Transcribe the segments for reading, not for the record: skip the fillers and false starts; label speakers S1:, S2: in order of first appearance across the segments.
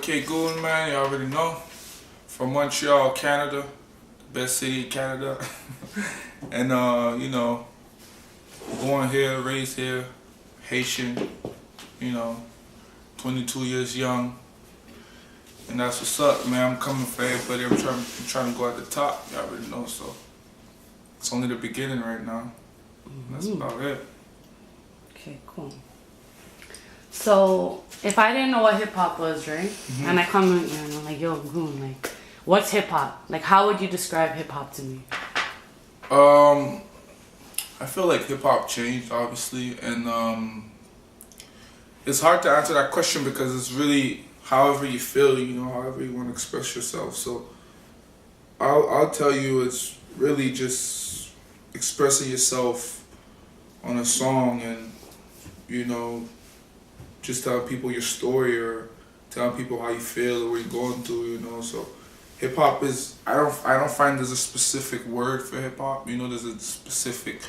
S1: KGoon, man. You already know. From Montreal, Canada. The best city in Canada. And, you know, born here, raised here, Haitian, you know, 22 years young. And that's what's up, man. I'm coming for everybody. I'm trying to go at the top. You already know, so it's only the beginning right now. That's about it.
S2: Okay, cool. So, if I didn't know what hip hop was, right? And I come in here and I'm like, yo, Goon, like, what's hip hop? Like, how would you describe hip hop to me?
S1: I feel like hip hop changed, obviously, and it's hard to answer that question because it's really however you feel, you know, however you want to express yourself. So, I'll tell you, it's really just expressing yourself on a song and, you know, just telling people your story or telling people how you feel or what you're going through, you know. So hip hop is, I don't find there's a specific word for hip hop, you know, there's a specific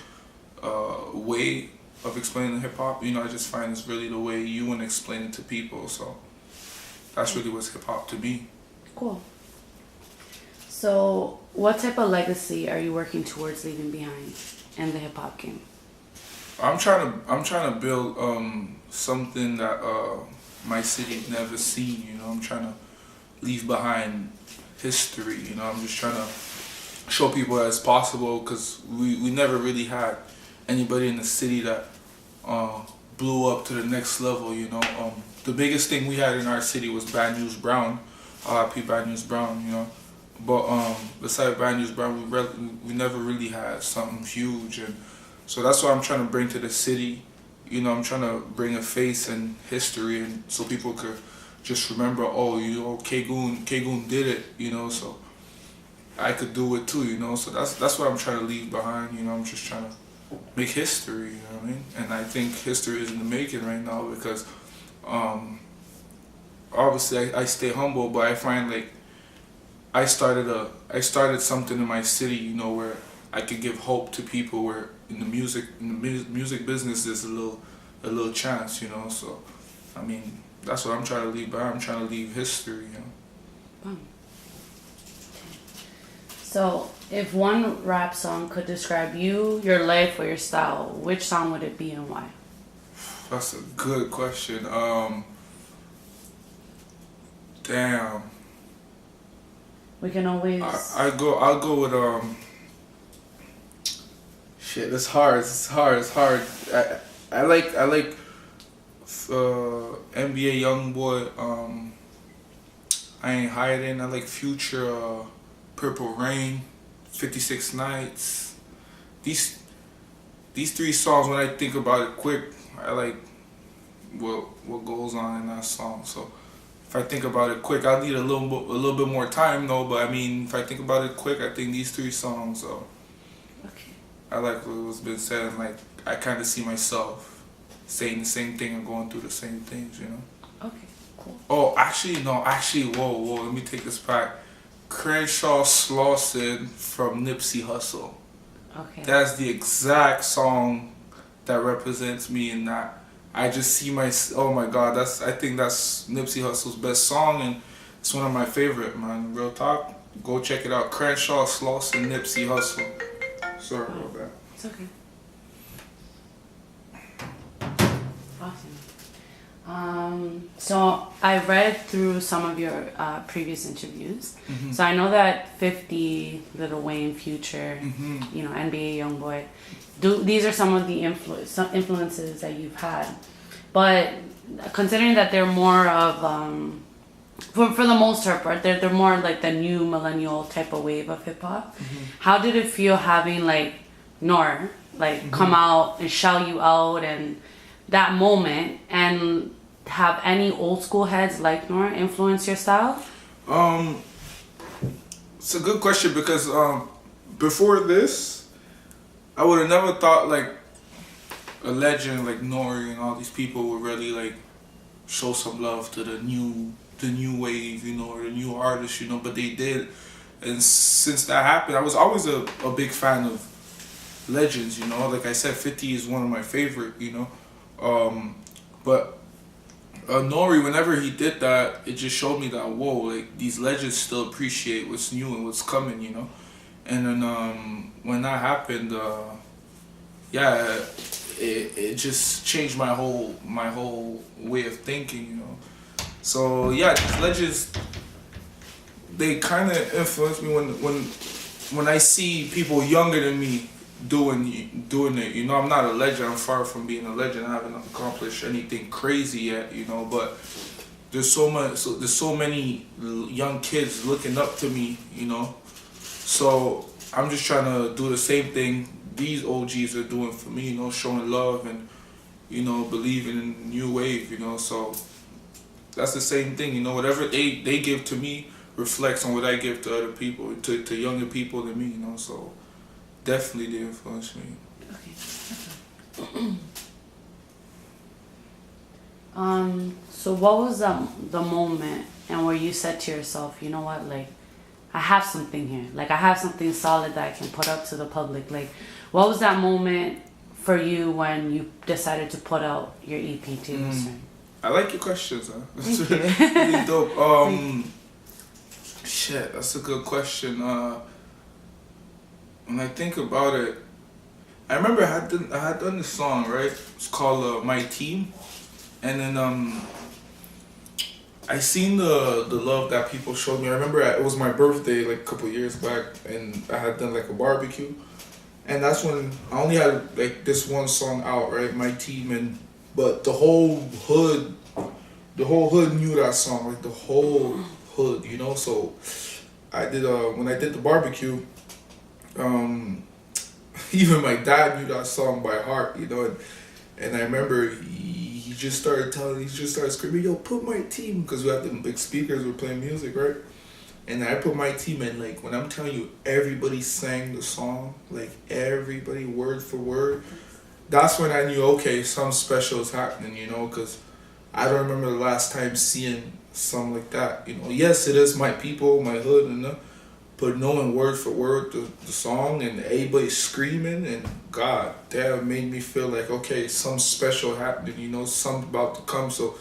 S1: way of explaining hip hop, you know. I just find it's really the way you want to explain it to people. So that's really what's hip hop to me. Cool.
S2: So what type of legacy are you working towards leaving behind in the hip hop game?
S1: I'm trying to build something that my city's never seen, you know. I'm trying to leave behind history, you know. I'm just trying to show people that it's possible because we never really had anybody in the city that blew up to the next level, you know. The biggest thing we had in our city was Bad News Brown, R.I.P. Bad News Brown, you know. But besides Bad News Brown, we never really had something huge, and so that's what I'm trying to bring to the city. You know, I'm trying to bring a face and history, and so people could just remember, oh, you know, KGoon did it, you know, so I could do it too, you know. So that's what I'm trying to leave behind, you know. I'm just trying to make history, you know what I mean? And I think history is in the making right now because obviously I stay humble, but I find like I started something in my city, you know, where I could give hope to people where in the music business there's a little chance, you know. So I mean, that's what I'm trying to leave behind. I'm trying to leave history, you know.
S2: So if one rap song could describe you, your life, or your style, which song would it be and why?
S1: That's a good question. Damn.
S2: We can always.
S1: I'll go with Shit, it's hard. I like NBA Youngboy. I Ain't Hiding. I like Future. Purple Rain. 56 Nights. These three songs. When I think about it quick, I like what goes on in that song. So if I think about it quick, I'll need a little bit more time though. But I mean, if I think about it quick, I think these three songs.
S2: Okay.
S1: I like what was been said, and like I kind of see myself saying the same thing and going through the same things, you know.
S2: Okay, cool.
S1: Oh, actually, whoa, let me take this back. Crenshaw Slauson from Nipsey Hussle.
S2: Okay.
S1: That's the exact song that represents me in that. I just see oh my God, I think that's Nipsey Hussle's best song, and it's one of my favorite, man. Real talk, go check it out. Crenshaw Slauson, Nipsey Hussle. Sorry about that.
S2: It's okay. Awesome. So I read through some of your previous interviews. So I know that 50, Lil Wayne, Future, you know, NBA Youngboy, these are some of the influences that you've had. But considering that they're more of, for the most part, they're more like the new millennial type of wave of hip hop. How did it feel having like N.O.R.E. like come out and shout you out and that moment, and have any old school heads like N.O.R.E. influence your style?
S1: It's a good question because before this, I would have never thought like a legend like N.O.R.E. and all these people would really like show some love to the new wave, you know, or the new artists, you know. But they did, and since that happened, I was always a big fan of legends, you know. Like I said, 50 is one of my favorite, you know. But N.O.R.E, whenever he did that, it just showed me that, whoa, like, these legends still appreciate what's new and what's coming, you know? And then when that happened, yeah, it just changed my whole way of thinking, you know? So, yeah, these legends, they kind of influence me when I see people younger than me doing it. You know, I'm not a legend. I'm far from being a legend. I haven't accomplished anything crazy yet. You know, but there's so many young kids looking up to me. You know, so I'm just trying to do the same thing these OGs are doing for me. You know, showing love and, you know, believing in new wave. You know, so that's the same thing. You know, whatever they give to me reflects on what I give to other people, to younger people than me, you know, so definitely they influence me.
S2: Okay. So what was the moment and where you said to yourself, you know what, like, I have something here, like I have something solid that I can put out to the public, like, what was that moment for you when you decided to put out your EP too?
S1: I like your questions, huh? That's
S2: Thank you.
S1: really dope. Shit, that's a good question. When I think about it, I remember I had done this song, right? It's called My Team. And then I seen the love that people showed me. I remember it was my birthday like a couple years back, and I had done like a barbecue. And that's when I only had like this one song out, right? My Team, but the whole hood knew that song, like the whole hood, you know. So I did when I did the barbecue, even my dad knew that song by heart, you know. And I remember he just started screaming, "Yo, put My Team," because we had them big speakers, we're playing music, right? And I put My Team in, like, when I'm telling you, everybody sang the song, like everybody word for word. That's when I knew, okay, something special is happening, you know, because I don't remember the last time seeing something like that, you know. Yes, it is my people, my hood, and but knowing word for word the song and everybody screaming, and God, that made me feel like, okay, something special happening, you know, something about to come. So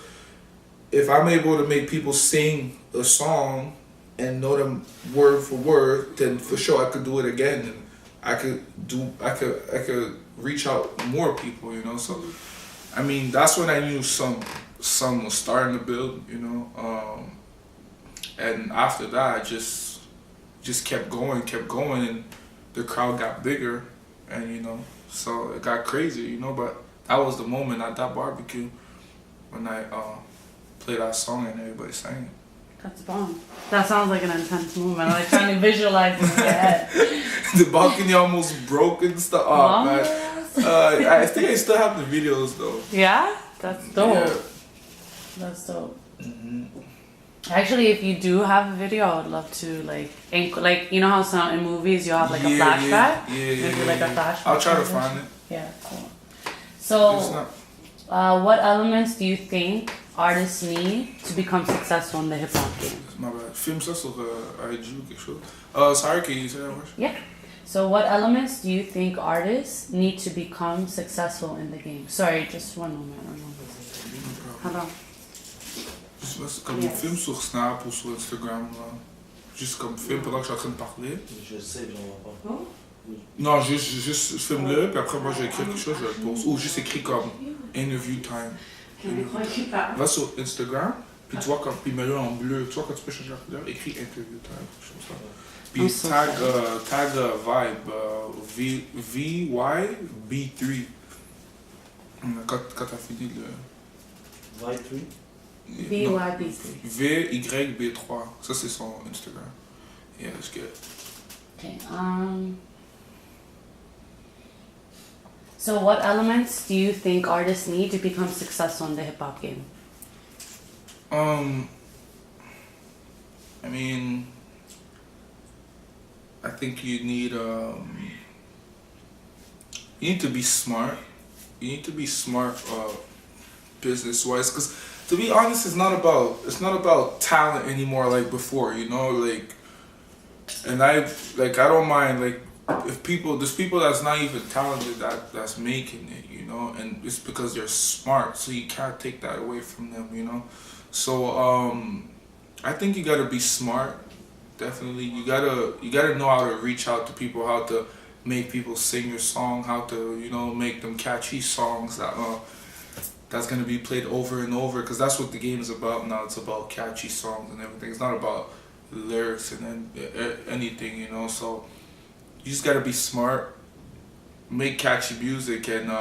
S1: if I'm able to make people sing a song and know them word for word, then for sure I could do it again, and I could reach out more people, you know. So I mean, that's when I knew some was starting to build, you know. And after that, I just kept going, and the crowd got bigger, and, you know, so it got crazy, you know. But that was the moment at that barbecue when I played that song and everybody sang it.
S2: That's bomb. That sounds like an intense moment. I'm like trying to visualize it in my head.
S1: The balcony almost broke and stuff. Oh, man. I think I still have the videos though.
S2: Yeah? That's dope.
S1: Yeah.
S2: That's dope. Actually, if you do have a video, I would love to, like, you know how some in movies you have like a flashback?
S1: Yeah.
S2: Like a flashback.
S1: I'll try to find it.
S2: Yeah, cool. So, what elements do you think artists need to become successful in the hip hop game?
S1: My bad. Filme ça sur IG ou quelque chose. Sorry, can you say that much?
S2: Yeah. So, what elements do you think artists need to become successful in the game? Sorry, just one moment. Hold on.
S1: Juste comme on filme sur Snap ou sur Instagram, là. Juste comme film pendant que je suis en train de parler.
S3: Je sais, j'en vois pas.
S2: Oh?
S1: Non, juste filme-le, puis après moi j'écris quelque chose, je le pose. Ou juste écrit comme interview time. Va sur Instagram, puis tu vois comme, puis mets-le en bleu. Tu vois quand tu peux changer la couleur, écris interview time, quelque chose comme ça. Puis tag VYB3. Quand t'as fini le...
S3: VYB3?
S2: VYB3.
S1: VYB3. Ça c'est son Instagram. Yeah, that's good.
S2: Okay. So what elements do you think artists need to become successful in the hip hop game?
S1: I mean, I think you need to be smart. You need to be smart business-wise, because to be honest, it's not about talent anymore like before, you know, like. And I don't mind, like, if there's people that's not even talented that's making it, you know, and it's because they're smart, so you can't take that away from them, you know. So I think you gotta be smart. Definitely, you gotta know how to reach out to people, how to make people sing your song, how to, you know, make them catchy songs that's gonna be played over and over, because that's what the game is about now. It's about catchy songs and everything. It's not about lyrics and anything, you know. So you just gotta be smart, make catchy music, and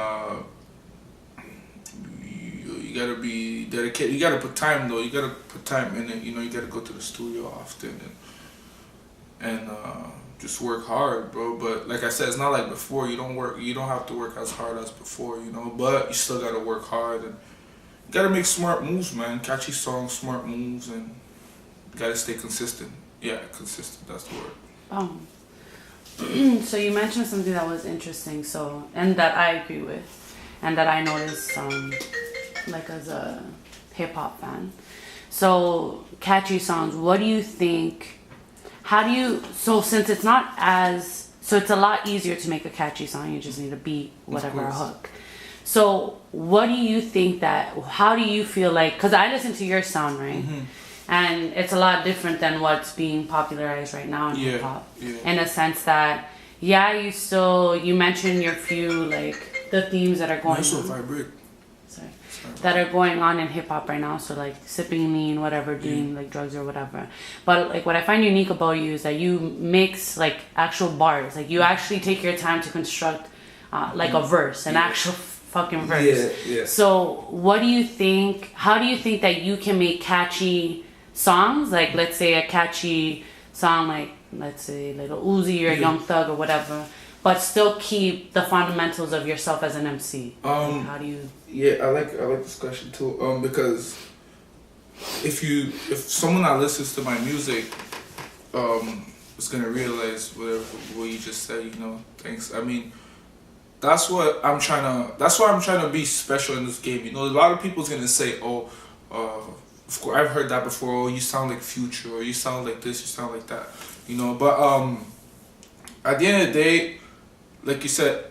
S1: you gotta be dedicated. You gotta put time though. You gotta put time in it. You know, you gotta go to the studio often and just work hard, bro. But like I said, it's not like before. You don't have to work as hard as before, you know. But you still gotta work hard, and you gotta make smart moves, man. Catchy songs, smart moves, and you gotta stay consistent. Yeah, consistent. That's the word.
S2: So you mentioned something that was interesting. So, and that I agree with, and that I noticed, like as a hip hop fan. So catchy songs. What do you think? How do you, so since it's not as, so it's a lot easier to make a catchy song, you just need a beat, whatever, a hook. So what do you think how do you feel like, because I listen to your sound, right? Mm-hmm. And it's a lot different than what's being popularized right now in hip hop. Yeah. In a sense that, you mentioned your few, like, the themes that are going on. That are going on in hip hop right now, so like sipping lean, whatever, doing like drugs or whatever. But like what I find unique about you is that you mix like actual bars, like you actually take your time to construct like a verse, an actual fucking verse. Yeah. So what do you think? How do you think that you can make catchy songs? Like let's say a catchy song, like let's say Little Uzi or Young Thug or whatever, but still keep the fundamentals of yourself as an MC. How do you?
S1: Yeah, I like this question too. Because if someone that listens to my music, is gonna realize what you just said. You know, thanks. I mean, that's why I'm trying to be special in this game. You know, a lot of people's gonna say, of course, I've heard that before. Oh, you sound like Future, or you sound like this, you sound like that. You know, but at the end of the day, like you said,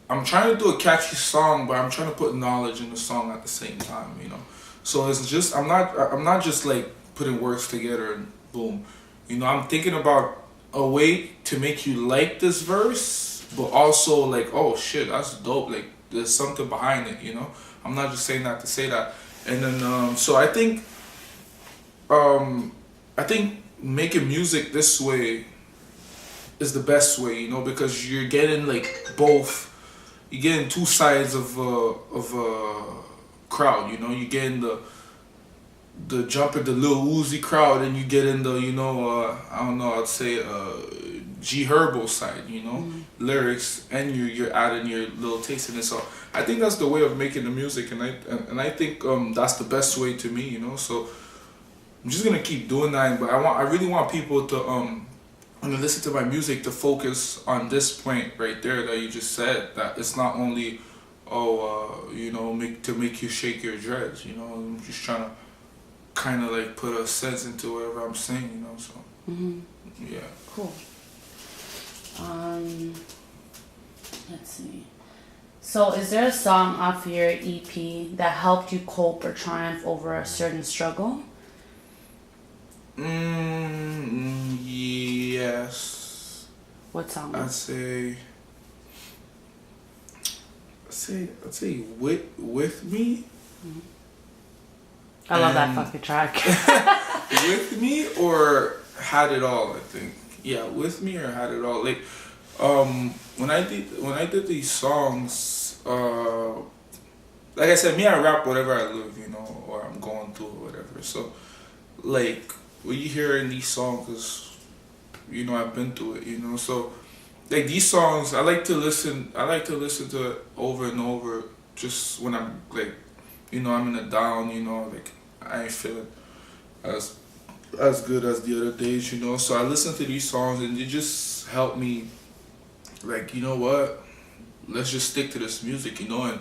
S1: I'm trying to do a catchy song, but I'm trying to put knowledge in the song at the same time, you know. So it's just I'm not just like putting words together and boom, you know. I'm thinking about a way to make you like this verse, but also like, oh shit, that's dope. Like there's something behind it, you know. I'm not just saying that to say that. And then so I think making music this way is the best way, you know, because you're getting like both. You're getting two sides of a crowd, you know. You're getting the jumper, the Lil Uzi crowd, and you get in the, you know, I don't know, I'd say G Herbo side, you know, lyrics, and you're adding your little taste in it. So I think that's the way of making the music, and I think that's the best way to me, you know. So I'm just gonna keep doing that, but I really want people to when you listen to my music to focus on this point right there that you just said, that it's not only you know, make you shake your dreads, you know. I'm just trying to kind of like put a sense into whatever I'm saying, you know. So yeah,
S2: cool. Let's see. So is there a song off your EP that helped you cope or triumph over a certain struggle?
S1: Yes.
S2: What song?
S1: I'd say with me.
S2: Mm-hmm. I love that fucking track.
S1: With me or Had It All, I think. Yeah, With Me or Had It All. Like when I did these songs, like I said, me, I rap whatever I live, you know, or I'm going through or whatever. So like what you hear in these songs is, you know, I've been through it, you know. So like these songs, I like to listen to it over and over, just when I'm like, you know, I'm in a down, you know, like I ain't feeling as good as the other days, you know. So I listen to these songs and they just help me, like, you know what, let's just stick to this music, you know.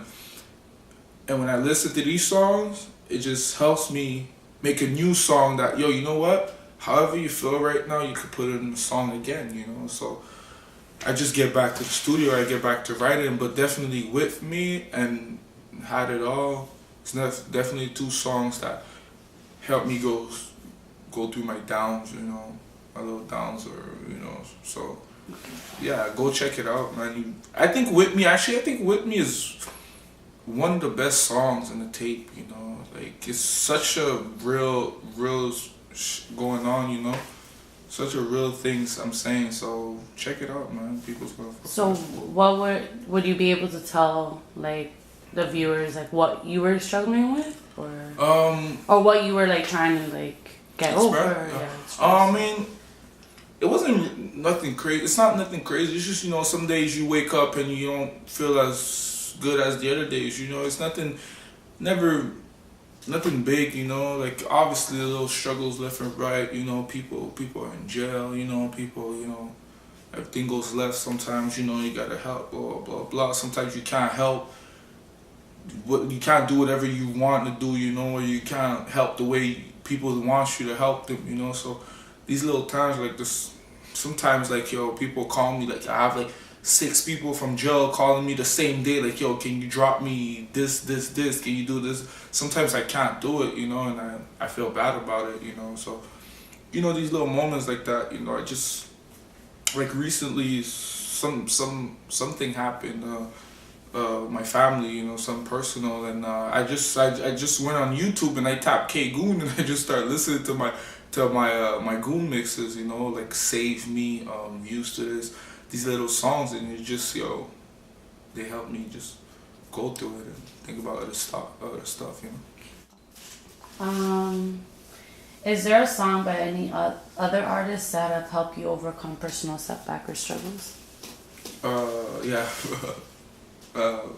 S1: And when I listen to these songs, it just helps me make a new song that, yo, you know what, however you feel right now, you could put it in the song again, you know. So I just get back to the studio, I get back to writing, but definitely With Me and Had It All, it's definitely two songs that help me go through my downs, you know, my little downs, or you know. So yeah, go check it out, man. I think With Me is one of the best songs in the tape, you know. Like, it's such a real going on, you know. Such a real thing I'm saying. So check it out, man. People's gonna.
S2: So what would you be able to tell, like, the viewers, like, what you were struggling with, or what you were like trying to like get over? Yeah.
S1: I mean, it wasn't nothing crazy. It's not nothing crazy. It's just, you know, some days you wake up and you don't feel as good as the other days. You know, it's nothing big. You know, like, obviously the little struggles left and right. You know, people are in jail. You know, you know, everything goes left. Sometimes, you know, you gotta help. Blah blah blah. Sometimes you can't help. You can't do whatever you want to do. You know, or you can't help the way people want you to help them. You know, so these little times like this, sometimes, like, yo, people call me, like, I have like 6 people from jail calling me the same day, like, yo, can you drop me this, can you do this? Sometimes I can't do it, you know, and I feel bad about it, you know. So, you know, these little moments like that, you know, I just, like, recently something happened, my family, you know, something personal, and I just went on YouTube and I tapped KGoon and I just started listening to my Goon mixes, you know, like Save Me, Used to This, these little songs, and it just, yo, they help me just go through it and think about other stuff, you know.
S2: Is there a song by any other artists that have helped you overcome personal setback or struggles?
S1: Yeah.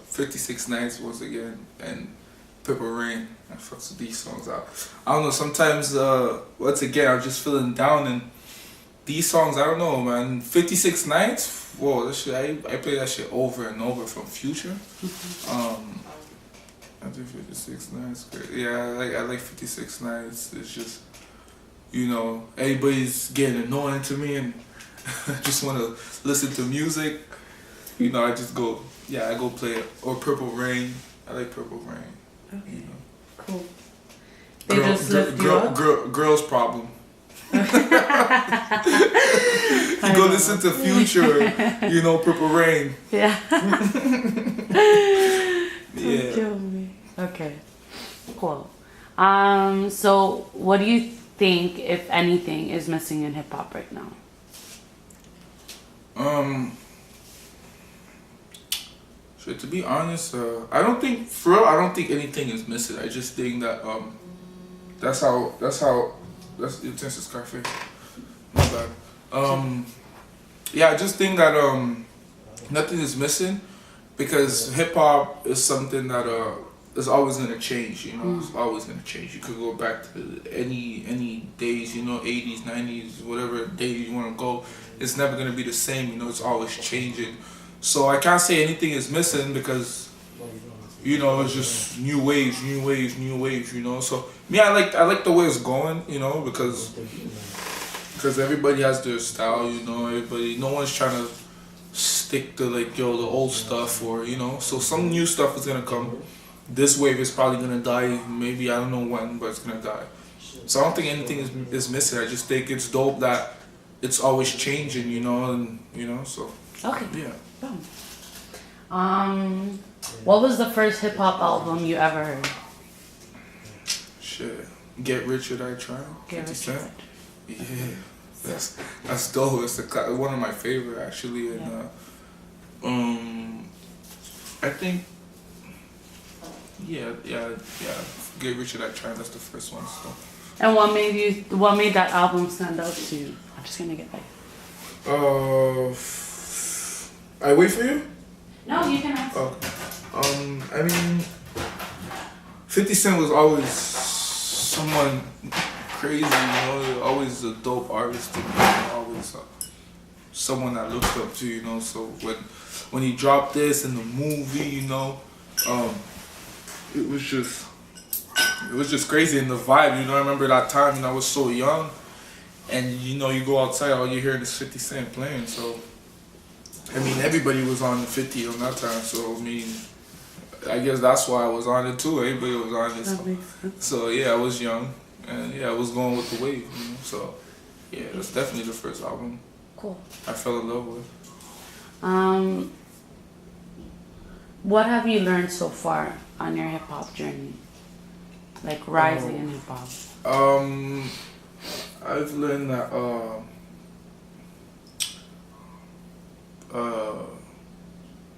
S1: 56 Nights once again, and Purple Rain. I fucks with these songs out. I don't know, sometimes, once again, I'm just feeling down, and these songs, I don't know, man. 56 Nights, whoa, that shit, I play that shit over and over from Future. I think 56 Nights, great. Yeah, I like 56 Nights. It's just, you know, everybody's getting annoying to me, and I just want to listen to music. You know, I just go, I go play it. Or Purple Rain. I like Purple Rain.
S2: Okay.
S1: You know.
S2: Cool. They just lift you up?
S1: Girl's Problem. You go listen to Future, you know, Purple Rain.
S2: Yeah.
S1: Yeah.
S2: Kill me. Okay. Cool. So what do you think, if anything, is missing in hip hop right now?
S1: To be honest, I don't think anything is missing. I just think that that's the intense Scarface. My bad. Yeah, I just think that nothing is missing, because hip hop is something that is always gonna change. You know, it's always gonna change. You could go back to any days, you know, 80s, 90s, whatever day you want to go. It's never gonna be the same. You know, it's always changing. So I can't say anything is missing, because, you know, it's just new waves, you know. So me, I like the way it's going, you know, because everybody has their style, you know. No one's trying to stick to, like, yo, the old stuff, or, you know. So some new stuff is gonna come. This wave is probably gonna die. Maybe, I don't know when, but it's gonna die. So I don't think anything is missing. I just think it's dope that it's always changing, you know, and, you know, so.
S2: Okay.
S1: Yeah.
S2: What was the first hip hop album you ever heard?
S1: Shit. Get Rich or Die Trying.
S2: Get
S1: 50
S2: Rich
S1: Cent. Yeah. That's dope. It's one of my favorite, actually, and I think yeah. Get Rich or Die Trying. That's the first one. So.
S2: And what made that album stand out to you? I'm just gonna get like.
S1: I wait for you?
S2: No, you can answer.
S1: I mean, 50 Cent was always someone crazy, you know, always a dope artist to me, always someone I looked up to, you know. So when he dropped this in the movie, you know, it was just crazy, and the vibe, you know. I remember that time, you know, I was so young, and, you know, you go outside, all you hear is 50 Cent playing, so I mean, everybody was on the 50 on that time, so I mean, I guess that's why I was on it too. Everybody was on it.
S2: That makes sense.
S1: So yeah, I was young, and yeah, I was going with the wave. You know? So yeah, that's definitely the first album
S2: Cool.
S1: I fell in love with.
S2: What have you learned so far on your hip hop journey? Like rising in hip hop.
S1: I've learned that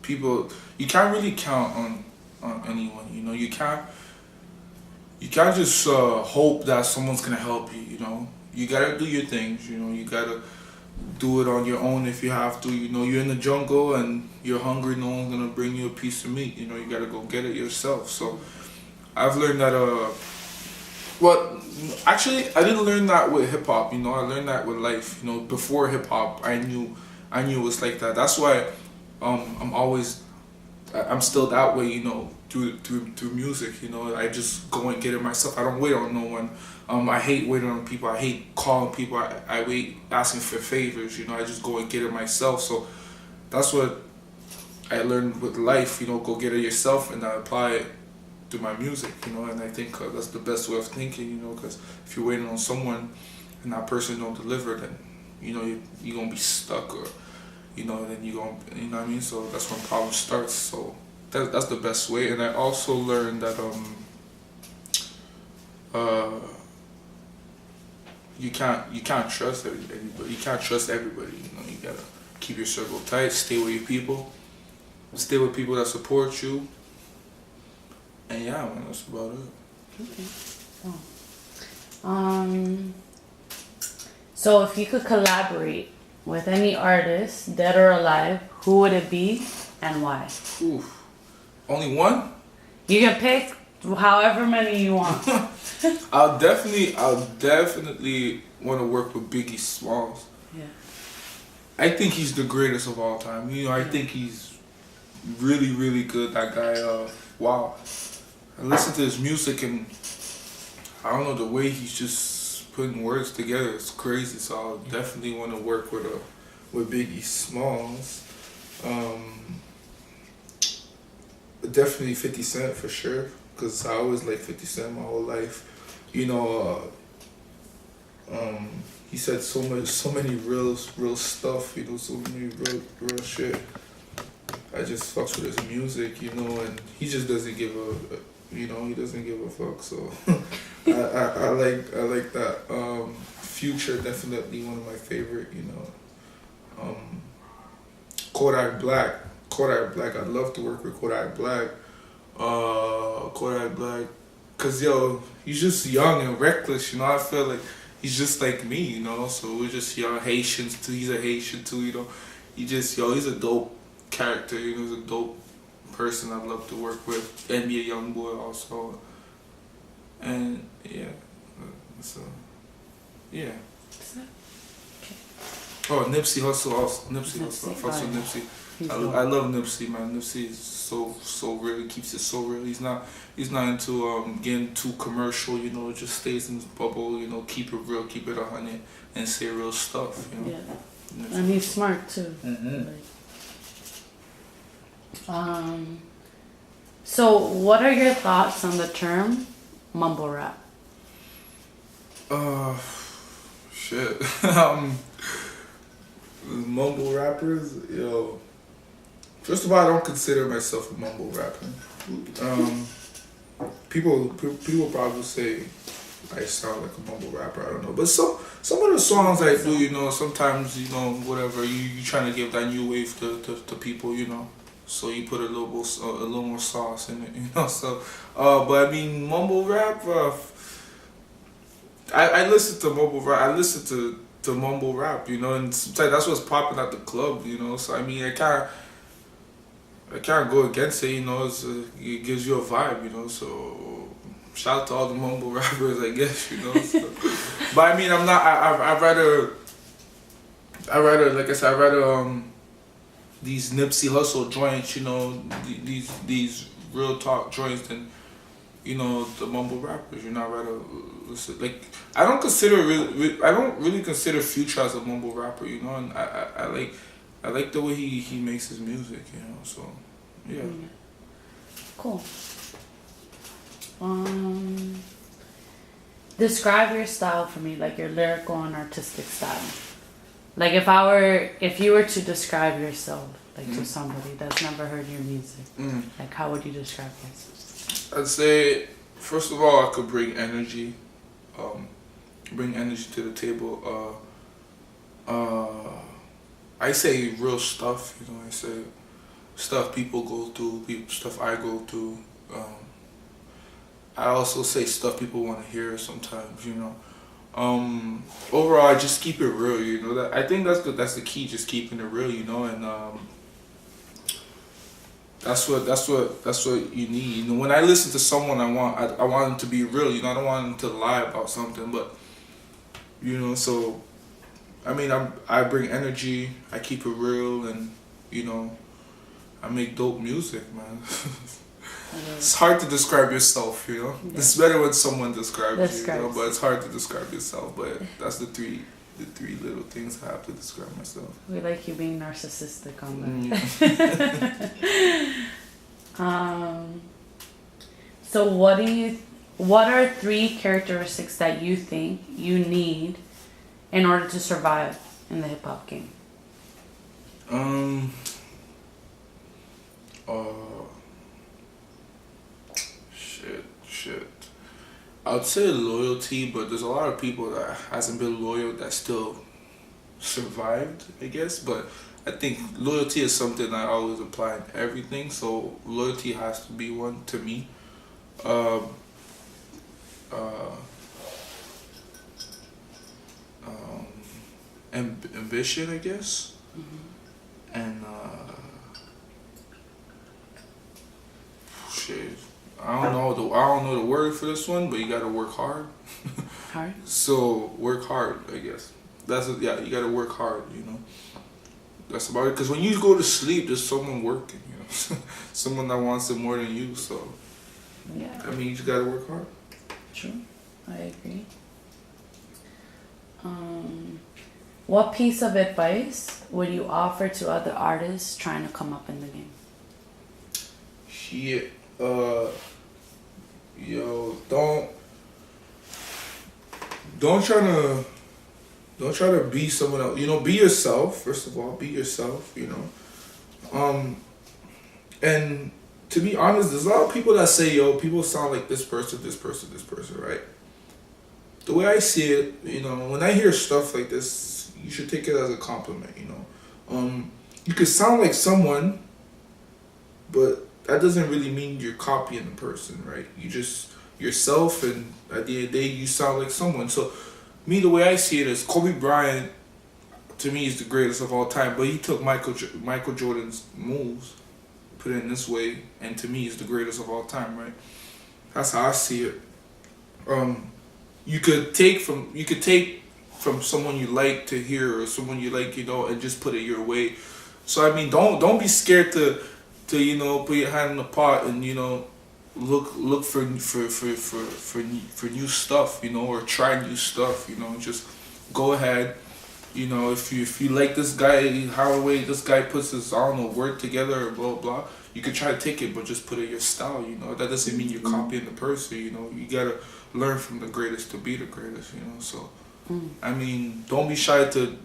S1: people, you can't really count on anyone. You know, you can't just hope that someone's gonna help you. You know, you gotta do your things. You know, you gotta do it on your own if you have to. You know, you're in the jungle and you're hungry. No one's gonna bring you a piece of meat. You know, you gotta go get it yourself. So I've learned that. Well, actually, I didn't learn that with hip hop. You know, I learned that with life. You know, before hip hop, I knew it was like that. That's why I'm still that way. You know, through music. You know, I just go and get it myself. I don't wait on no one. I hate waiting on people. I hate calling people. I wait asking for favors. You know, I just go and get it myself. So that's what I learned with life. You know, go get it yourself, and I apply it to my music. You know, and I think that's the best way of thinking. You know, because if you're waiting on someone and that person don't deliver, then you know you're gonna be stuck, or you know, then you know what I mean. So that's when problem starts. So that's the best way. And I also learned that you can't trust anybody. You can't trust everybody. You know, you gotta keep your circle tight. Stay with your people. Stay with people that support you. And yeah, man, that's about it.
S2: Okay. So if you could collaborate with any artist, dead or alive, who would it be and why?
S1: Oof. Only one?
S2: You can pick however many you want.
S1: I'll definitely want to work with Biggie Smalls.
S2: Yeah.
S1: I think he's the greatest of all time. You know, I think he's really, really good. That guy, wow. I listen to his music and I don't know, the way he's just putting words together, it's crazy. So I'll definitely want to work with Biggie Smalls. Definitely 50 Cent for sure, because I always liked 50 Cent my whole life. You know, he said so many real stuff. You know, so many real shit. I just fucks with his music, you know, and he just doesn't give he doesn't give a fuck. So I like that. Future, definitely one of my favorite. You know, Kodak Black. I'd love to work with Kodak Black. Cause yo, he's just young and reckless. You know, I feel like he's just like me. You know, so we're just young Haitians too. He's a Haitian too. You know, he's a dope character. You know, he's a dope person I'd love to work with. NBA Youngboy also. And yeah, so yeah.
S2: Okay.
S1: Oh, Nipsey Hussle also. Nipsey Hussle. I fucks with Nipsey. I love Nipsey, man. Nipsey is so real. He keeps it so real. He's not into getting too commercial. You know, just stays in his bubble. You know, keep it real, keep it 100, and say real stuff. You know?
S2: Yeah, and he's smart too.
S1: Mm-hmm.
S2: So what are your thoughts on the term mumble rap?
S1: Shit. Mumble rappers, yo. First of all, I don't consider myself a mumble rapper. People probably say I sound like a mumble rapper. I don't know, but some of the songs I do, you know, sometimes, you know, whatever you trying to give that new wave to people, you know. So you put a little more sauce in it, you know. So, but I mean, mumble rap. I listen to mumble rap. I listen to mumble rap, you know, and sometimes that's what's popping at the club, you know. So I mean, I can't go against it, you know. It gives you a vibe, you know. So shout out to all the mumble rappers, I guess, you know. So, but I mean, I'm not. I rather like I said, I rather these Nipsey Hussle joints, you know, these real talk joints than, you know, the mumble rappers. You know, I rather listen. Like I don't really consider Future as a mumble rapper, you know, and I I like the way he makes his music, you know. So yeah.
S2: Cool. Describe your style for me, like your lyrical and artistic style. Like if you were to describe yourself, like to somebody that's never heard your music, like how would you describe yourself?
S1: I'd say, first of all, I could bring energy to the table. I say real stuff, you know. I say stuff people go through, stuff I go through. I also say stuff people want to hear sometimes, you know. Overall, I just keep it real, you know. That I think that's the key, just keeping it real, you know. And that's what you need. You know, when I listen to someone, I want them to be real, you know. I don't want them to lie about something, but you know. So I mean, I bring energy, I keep it real, and you know, I make dope music, man. It's hard to describe yourself, you know. Yeah. It's better when someone describes you, you know, but it's hard to describe yourself. But that's the three little things I have to describe myself.
S2: We like you being narcissistic on that. So what are 3 characteristics that you think you need in order to survive in the hip hop game?
S1: Shit. I would say loyalty, but there's a lot of people that hasn't been loyal that still survived, I guess. But I think loyalty is something I always apply in everything. So loyalty has to be one to me. Ambition, I guess. And shit. I don't know the word for this one, but you gotta work hard.
S2: Hard?
S1: So work hard, I guess. You gotta work hard, you know. That's about it. Because when you go to sleep, there's someone working, you know. Someone that wants it more than you, so.
S2: Yeah.
S1: I mean, you just gotta work hard.
S2: True. I agree. What piece of advice would you offer to other artists trying to come up in the game?
S1: Shit. Yo, don't try to be someone else. You know, be yourself. First of all, be yourself. You know, and to be honest, there's a lot of people that say, "Yo, people sound like this person, right?" The way I see it, you know, when I hear stuff like this, you should take it as a compliment. You know, you could sound like someone, but that doesn't really mean you're copying the person, right? You just yourself, and at the end of the day, you sound like someone. So, me, the way I see it is, Kobe Bryant, to me, is the greatest of all time. But he took Michael Jordan's moves, put it in this way, and to me, he's the greatest of all time, right? That's how I see it. You could take from someone you like to hear, or someone you like, you know, and just put it your way. So I mean, don't be scared to you know, put your hand in the pot and, you know, look for new stuff, you know, or try new stuff, you know. Just go ahead, you know. If you like this guy, Holloway, this guy puts his, I don't know, word together or blah blah, you could try to take it, but just put it your style, you know. That doesn't mean you're copying the person, you know. You gotta learn from the greatest to be the greatest, you know. So I mean, don't be shy to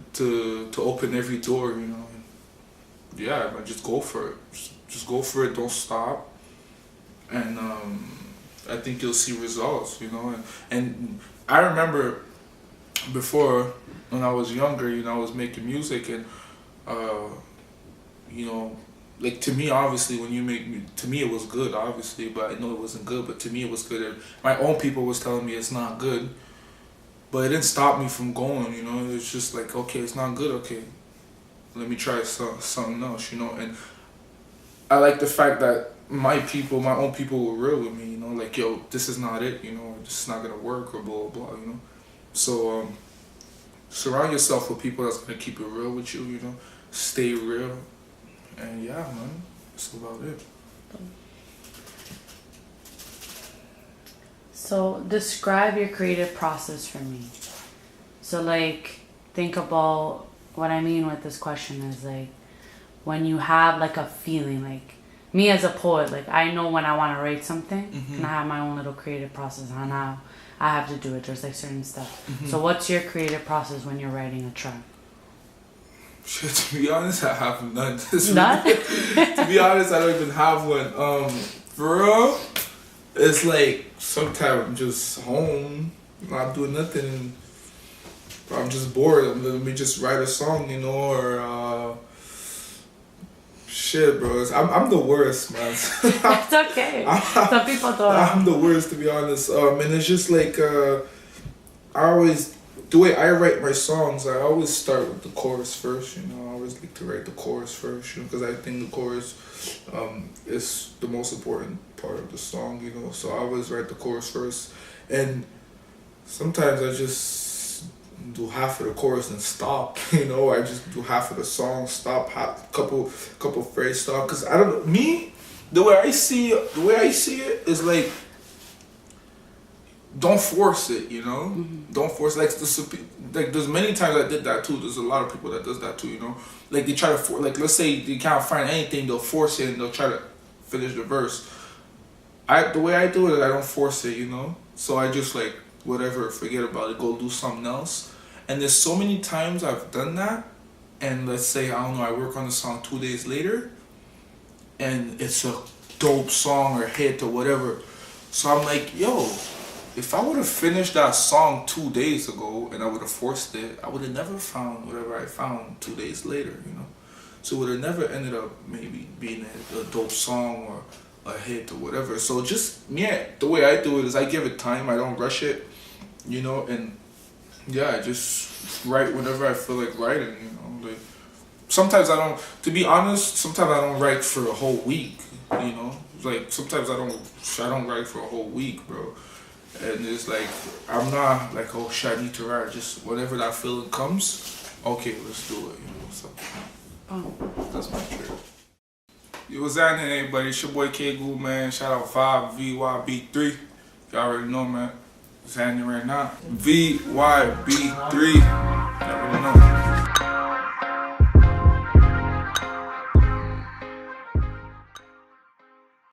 S1: open every door, you know. Yeah, but just go for it. Just go for it. Don't stop. And I think you'll see results, you know. And I remember before, when I was younger, you know, I was making music, and you know, like, to me, obviously, when you make to me it was good, obviously, but I know it wasn't good. But to me, it was good. And my own people was telling me it's not good, but it didn't stop me from going. You know, it's just like, okay, it's not good. Okay, let me try something else. You know, and I like the fact that my own people were real with me, you know, like, yo, this is not it, you know, this is not gonna work, or blah, blah, you know. So, surround yourself with people that's gonna keep it real with you, you know, stay real, and yeah, man, that's about it.
S2: So, describe your creative process for me. So, like, think about what I mean with this question is, like, when you have like a feeling, like me as a poet, like I know when I want to write something, and I have my own little creative process on how I have to do it. There's like certain stuff. So what's your creative process when you're writing a track?
S1: Shit, to be honest, I have none.
S2: None?
S1: To be honest, I don't even have one. For real, it's like sometimes I'm just home, not doing nothing. I'm just bored. Let me just write a song, you know, or shit, bro. I'm the worst, man.
S2: It's okay. Some people don't.
S1: I'm the worst, to be honest. And it's just like the way I write my songs, I always start with the chorus first. You know, I always like to write the chorus first, you know, because I think the chorus is the most important part of the song. You know, so I always write the chorus first, and sometimes I just do half of the chorus and stop, you know. I just do half of the song, stop, couple phrases, stop. Cause I don't know, me, the way I see it is like, don't force it, you know. Don't force like there's many times I did that too. There's a lot of people that does that too, you know. Like they try to like, let's say they can't find anything, they'll force it and they'll try to finish the verse. The way I do it, I don't force it, you know. So I just like whatever, forget about it, go do something else. And there's so many times I've done that, and let's say, I don't know, I work on the song 2 days later, and it's a dope song or hit or whatever. So I'm like, yo, if I would have finished that song 2 days ago and I would have forced it, I would have never found whatever I found 2 days later, you know. So it would have never ended up maybe being a dope song or a hit or whatever. So just, yeah, the way I do it is I give it time, I don't rush it, you know, and yeah, I just write whenever I feel like writing, you know. Like sometimes I don't, to be honest, sometimes I don't write for a whole week, you know. Like sometimes I don't write for a whole week, bro. And it's like, I'm not like, oh shit, I need to write. Just whenever that feeling comes, okay, let's do it, you know. So that's my trick. Yo, what's happening, everybody? It's your boy KGoon, man. Shout out VYB3. Y'all already know, man. What's happening right now? VYB3. Y'all already know.